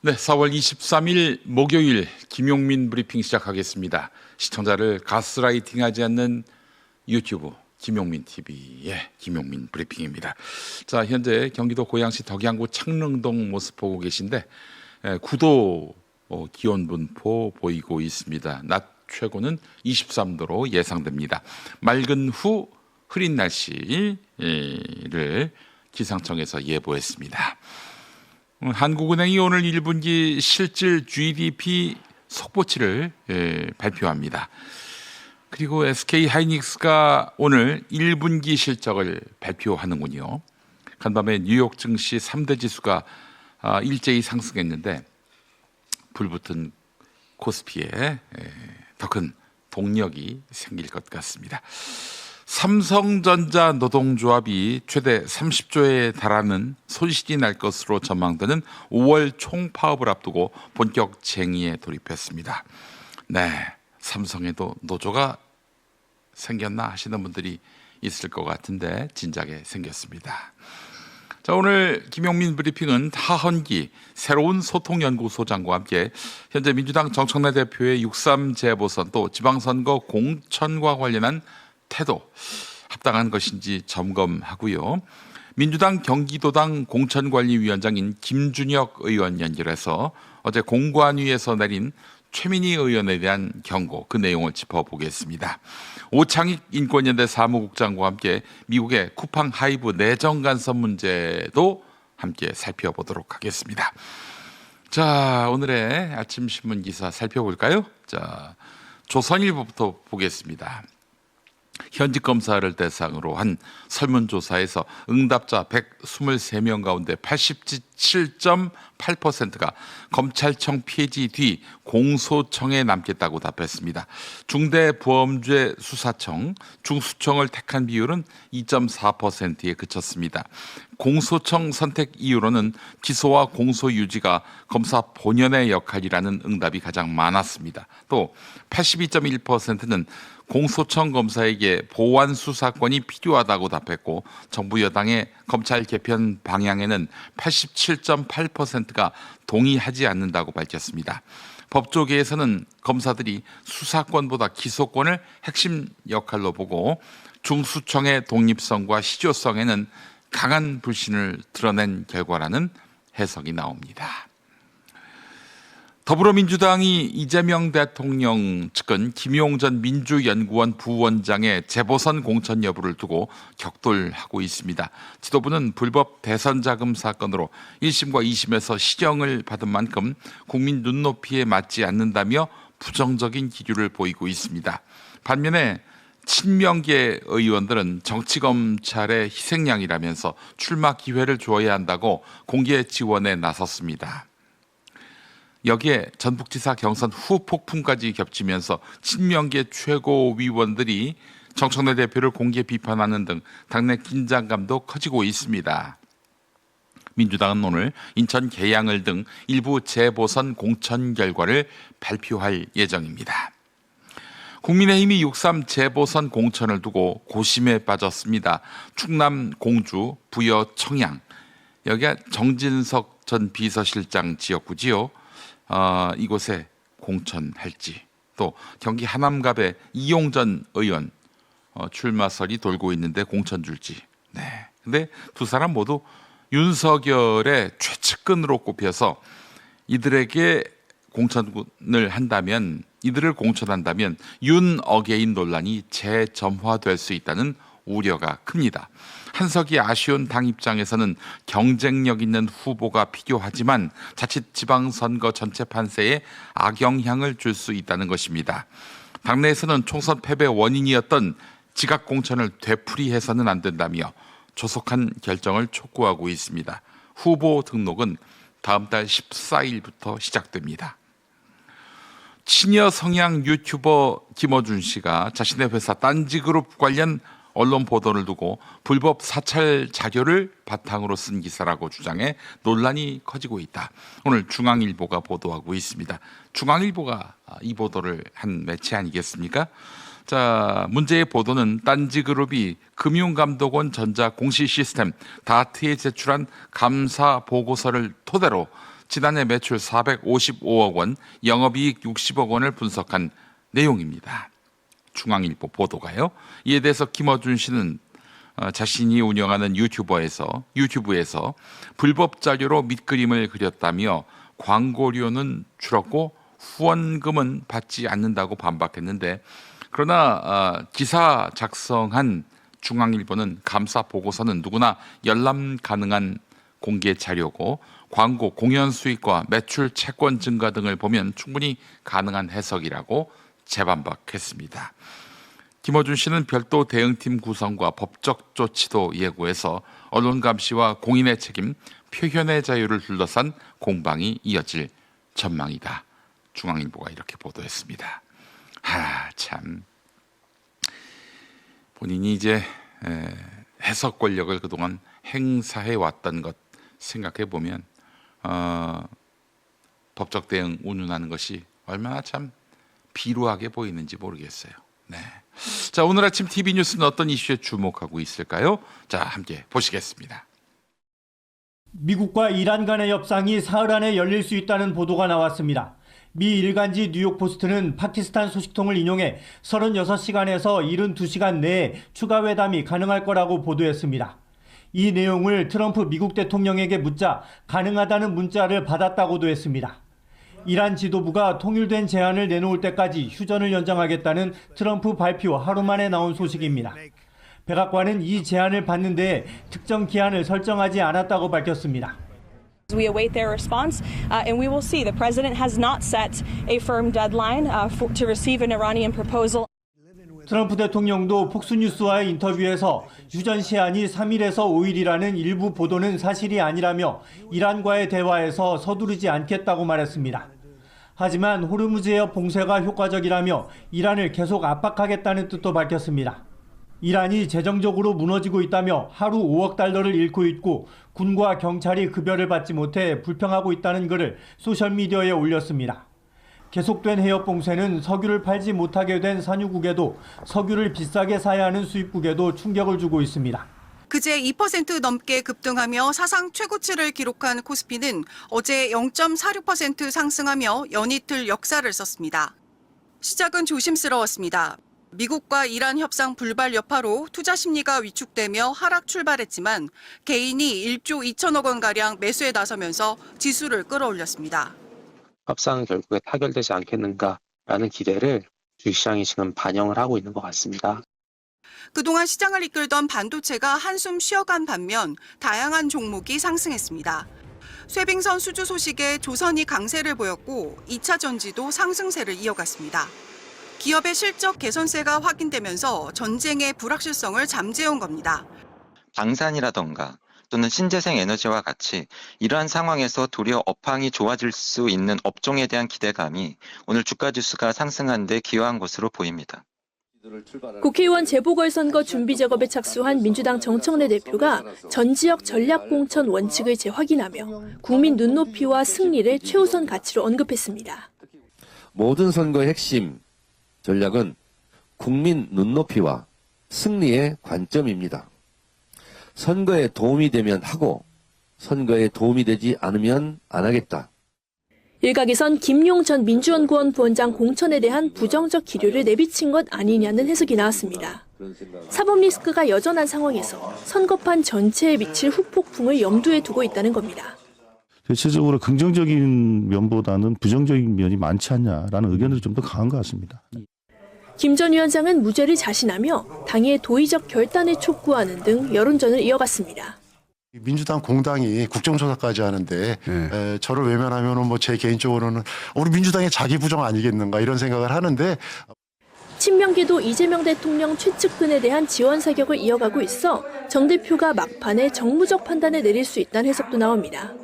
네, 4월 23일 목요일 김용민 브리핑 시작하겠습니다. 시청자를 가스라이팅하지 않는 유튜브 김용민 TV의 김용민 브리핑입니다. 자, 현재 경기도 고양시 덕양구 창릉동 모습 보고 계신데 9도 기온 분포 보이고 있습니다. 낮 최고는 23도로 예상됩니다. 맑은 후 흐린 날씨를 기상청에서 예보했습니다. 한국은행이 오늘 1분기 실질 GDP 속보치를 발표합니다. 그리고 SK하이닉스가 오늘 1분기 실적을 발표하는군요. 간밤에 뉴욕 증시 3대 지수가 일제히 상승했는데 불붙은 코스피에 더 큰 동력이 생길 것 같습니다. 삼성전자 노동조합이 최대 30조에 달하는 손실이 날 것으로 전망되는 5월 총파업을 앞두고 본격 쟁의에 돌입했습니다. 네, 삼성에도 노조가 생겼나 하시는 분들이 있을 것 같은데 진작에 생겼습니다. 자, 오늘 김용민 브리핑은 하헌기 새로운 소통연구소장과 함께 현재 민주당 정청래 대표의 6.3 재보선 또 지방선거 공천과 관련한 태도 합당한 것인지 점검하고요. 민주당 경기도당 공천관리위원장인 김준혁 의원 연결해서 어제 공관위에서 내린 최민희 의원에 대한 경고 그 내용을 짚어보겠습니다. 오창익 인권연대 사무국장과 함께 미국의 쿠팡 하이브 내정 간섭 문제도 함께 살펴보도록 하겠습니다. 자, 오늘의 아침 신문 기사 살펴볼까요? 자, 조선일보부터 보겠습니다. 현직 검사를 대상으로 한 설문조사에서 응답자 123명 가운데 87.8%가 검찰청 폐지 뒤 공소청에 남겠다고 답했습니다. 중대범죄수사청, 중수청을 택한 비율은 2.4%에 그쳤습니다. 공소청 선택 이유로는 기소와 공소 유지가 검사 본연의 역할이라는 응답이 가장 많았습니다. 또 82.1%는 공소청 검사에게 보완 수사권이 필요하다고 답했고 정부 여당의 검찰 개편 방향에는 87.8%가 동의하지 않는다고 밝혔습니다. 법조계에서는 검사들이 수사권보다 기소권을 핵심 역할로 보고 중수청의 독립성과 실효성에는 강한 불신을 드러낸 결과라는 해석이 나옵니다. 더불어민주당이 이재명 대통령 측근 김용 전 민주연구원 부원장의 재보선 공천 여부를 두고 격돌하고 있습니다. 지도부는 불법 대선 자금 사건으로 1심과 2심에서 시정을 받은 만큼 국민 눈높이에 맞지 않는다며 부정적인 기류를 보이고 있습니다. 반면에 친명계 의원들은 정치검찰의 희생양이라면서 출마 기회를 줘야 한다고 공개 지원에 나섰습니다. 여기에 전북지사 경선 후 폭풍까지 겹치면서 친명계 최고위원들이 정청래 대표를 공개 비판하는 등 당내 긴장감도 커지고 있습니다. 민주당은 오늘 인천 계양을 등 일부 재보선 공천 결과를 발표할 예정입니다. 국민의힘이 6.3 재보선 공천을 두고 고심에 빠졌습니다. 충남 공주, 부여 청양, 여기가 정진석 전 비서실장 지역구지요. 이곳에 공천할지 또 경기 하남갑에 이용전 의원 출마설이 돌고 있는데 공천 줄지. 네. 근데 두 사람 모두 윤석열의 최측근으로 꼽혀서 이들을 공천한다면 윤 어게인 논란이 재점화될 수 있다는 우려가 큽니다. 한석이 아쉬운 당 입장에서는 경쟁력 있는 후보가 필요하지만 자칫 지방선거 전체 판세에 악영향을 줄 수 있다는 것입니다. 당내에서는 총선 패배 원인이었던 지각 공천을 되풀이해서는 안 된다며 조속한 결정을 촉구하고 있습니다. 후보 등록은 다음 달 14일부터 시작됩니다. 친여 성향 유튜버 김어준 씨가 자신의 회사 딴지그룹 관련 언론 보도를 두고 불법 사찰 자료를 바탕으로 쓴 기사라고 주장해 논란이 커지고 있다. 오늘 중앙일보가 보도하고 있습니다. 중앙일보가 이 보도를 한 매체 아니겠습니까? 자, 문제의 보도는 딴지그룹이 금융감독원 전자 공시 시스템 다트에 제출한 감사 보고서를 토대로 지난해 매출 455억 원, 영업이익 60억 원을 분석한 내용입니다. 중앙일보 보도가요. 이에 대해서 김어준 씨는 자신이 운영하는 유튜브에서 불법 자료로 밑그림을 그렸다며 광고료는 줄었고 후원금은 받지 않는다고 반박했는데, 그러나 기사 작성한 중앙일보는 감사 보고서는 누구나 열람 가능한 공개 자료고 광고, 공연 수익과 매출 채권 증가 등을 보면 충분히 가능한 해석이라고 재반박했습니다. 김어준 씨는 별도 대응팀 구성과 법적 조치도 예고해서 언론 감시와 공인의 책임, 표현의 자유를 둘러싼 공방이 이어질 전망이다. 중앙일보가 이렇게 보도했습니다. 참 본인이 이제 해석 권력을 그동안 행사해 왔던 것 생각해 보면 법적 대응 운운하는 것이 얼마나 참 비루하게 보이는지 모르겠어요. 네. 자, 오늘 아침 TV 뉴스는 어떤 이슈에 주목하고 있을까요? 자, 함께 보시겠습니다. 미국과 이란 간의 협상이 사흘 안에 열릴 수 있다는 보도가 나왔습니다. 미 일간지 뉴욕포스트는 파키스탄 소식통을 인용해 36시간에서 72시간 내에 추가 회담이 가능할 거라고 보도했습니다. 이 내용을 트럼프 미국 대통령에게 묻자 가능하다는 문자를 받았다고도 했습니다. 이란 지도부가 통일된 제안을 내놓을 때까지 휴전을 연장하겠다는 트럼프 발표 하루 만에 나온 소식입니다. 백악관은 이 제안을 받는 데에 특정 기한을 설정하지 않았다고 밝혔습니다. We await their response, and we will see. The president has not set a firm deadline to receive an Iranian proposal. 트럼프 대통령도 폭스뉴스와의 인터뷰에서 휴전 시한이 3일에서 5일이라는 일부 보도는 사실이 아니라며 이란과의 대화에서 서두르지 않겠다고 말했습니다. 하지만 호르무즈 해협 봉쇄가 효과적이라며 이란을 계속 압박하겠다는 뜻도 밝혔습니다. 이란이 재정적으로 무너지고 있다며 하루 5억 달러를 잃고 있고 군과 경찰이 급여를 받지 못해 불평하고 있다는 글을 소셜미디어에 올렸습니다. 계속된 해협 봉쇄는 석유를 팔지 못하게 된 산유국에도 석유를 비싸게 사야 하는 수입국에도 충격을 주고 있습니다. 그제 2% 넘게 급등하며 사상 최고치를 기록한 코스피는 어제 0.46% 상승하며 연이틀 역사를 썼습니다. 시작은 조심스러웠습니다. 미국과 이란 협상 불발 여파로 투자 심리가 위축되며 하락 출발했지만 개인이 1조 2천억 원가량 매수에 나서면서 지수를 끌어올렸습니다. 협상은 결국에 타결되지 않겠는가라는 기대를 주식시장이 지금 반영을 하고 있는 것 같습니다. 그동안 시장을 이끌던 반도체가 한숨 쉬어간 반면 다양한 종목이 상승했습니다. 쇠빙선 수주 소식에 조선이 강세를 보였고 2차 전지도 상승세를 이어갔습니다. 기업의 실적 개선세가 확인되면서 전쟁의 불확실성을 잠재운 겁니다. 방산이라던가 또는 신재생 에너지와 같이 이러한 상황에서 도리어 업황이 좋아질 수 있는 업종에 대한 기대감이 오늘 주가 지수가 상승한 데 기여한 것으로 보입니다. 국회의원 재보궐선거 준비 작업에 착수한 민주당 정청래 대표가 전 지역 전략 공천 원칙을 재확인하며 국민 눈높이와 승리를 최우선 가치로 언급했습니다. 모든 선거의 핵심 전략은 국민 눈높이와 승리의 관점입니다. 선거에 도움이 되면 하고 선거에 도움이 되지 않으면 안 하겠다. 일각에선 김용 전 민주연구원 부원장 공천에 대한 부정적 기류를 내비친 것 아니냐는 해석이 나왔습니다. 사법 리스크가 여전한 상황에서 선거판 전체에 미칠 후폭풍을 염두에 두고 있다는 겁니다. 대체적으로 긍정적인 면보다는 부정적인 면이 많지 않냐라는 의견들이 좀 더 강한 것 같습니다. 김 전 위원장은 무죄를 자신하며 당의 도의적 결단을 촉구하는 등 여론전을 이어갔습니다. 민주당 공당이 국정조사까지 하는데 저를 외면하면 뭐 제 개인적으로는 우리 민주당의 자기 부정 아니겠는가 이런 생각을 하는데 친명계도 이재명 대통령 최측근에 대한 지원 사격을 이어가고 있어 정 대표가 막판에 정무적 판단을 내릴 수 있다는 해석도 나옵니다.